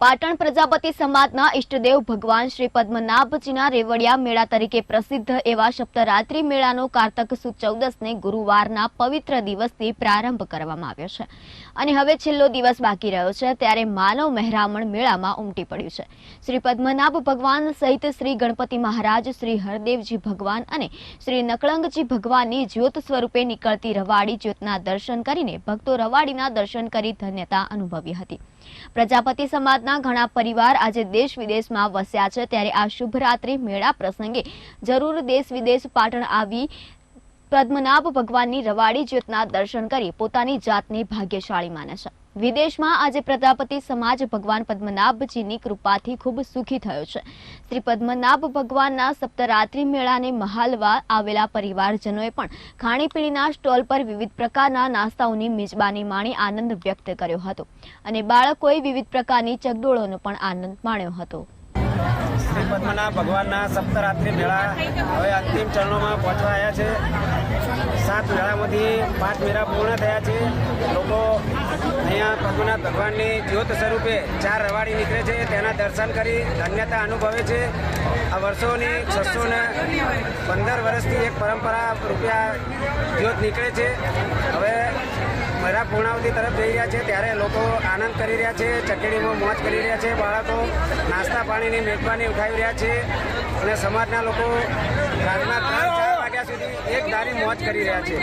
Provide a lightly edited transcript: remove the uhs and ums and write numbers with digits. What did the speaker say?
પાટણ પ્રજાપતિ સમાજના ઇષ્ટદેવ ભગવાન શ્રી પદ્મનાભજીના રેવડિયા મેળા તરીકે પ્રસિદ્ધ એવા સપ્તરાત્રી મેળાનો કારતક સુદ 14ને ગુરુવારના પવિત્ર દિવસથી પ્રારંભ કરવામાં આવ્યો છે અને હવે છેલ્લો દિવસ બાકી રહ્યો છે ત્યારે માનવ મહેરામણ મેળામાં ઉમટી પડ્યું છે। શ્રી પદ્મનાભ ભગવાન સહિત શ્રી ગણપતિ મહારાજ, શ્રી હરદેવજી ભગવાન અને શ્રી નકળંગજી ભગવાનની જ્યોત સ્વરૂપે નીકળતી રવાડી જ્યોતના દર્શન કરીને ભક્તો રવાડીના દર્શન કરી ધન્યતા અનુભવી હતી। પ્રજાપતિ સમાજના ઘણા પરિવાર આજે દેશ વિદેશમાં વસ્યા છે ત્યારે આ શુભ રાત્રિ મેળા પ્રસંગે જરૂર દેશ વિદેશ પાટણ આવી પદ્મનાભ ભગવાનની રવાડી જ્યોતના દર્શન કરી પોતાની જાતને ભાગ્યશાળી માને છે। વિદેશમાં આજે પ્રજાપતિ સમાજ ભગવાન પદ્મનાભજીની કૃપાથી ખૂબ સુખી થયો છે। શ્રી પદ્મનાભ ભગવાનના સપ્તરાત્રી મેળાને મહાલવા આવેલા પરિવારજનોએ પણ ખાણીપીણીના સ્ટોલ પર વિવિધ પ્રકારના નાસ્તાઓની મેજબાની માણી આનંદ વ્યક્ત કર્યો હતો અને બાળકોએ વિવિધ પ્રકારની ચકડોળોનો પણ આનંદ માણ્યો હતો। શ્રી પદ્મનાભ ભગવાનના સપ્તરાત્રી મેળા હવે અંતિમ ચરણોમાં પહોંચવા આવ્યા છે। 7 મેળામાંથી 5 મેળા પૂર્ણ થયા છે। લોકો અહીંયા પદ્મનાભ ભગવાનની જ્યોત સ્વરૂપે 4 રવાડી નીકળે છે, તેના દર્શન કરી ધન્યતા અનુભવે છે। આ વર્ષોની 615 વર્ષથી એક પરંપરા રૂપિયા જ્યોત નીકળે છે। હવે મેળા પૂર્ણાવધિ તરફ જઈ રહ્યા છે ત્યારે લોકો આનંદ કરી રહ્યા છે, ચકેડીમાં મોજ કરી રહ્યા છે, બાળકો નાસ્તા પાણીની મેજબાની ઉઠાવી રહ્યા છે અને સમાજના લોકો રાતના 3-4 વાગ્યા સુધી એક ધારી મોજ કરી રહ્યા છે।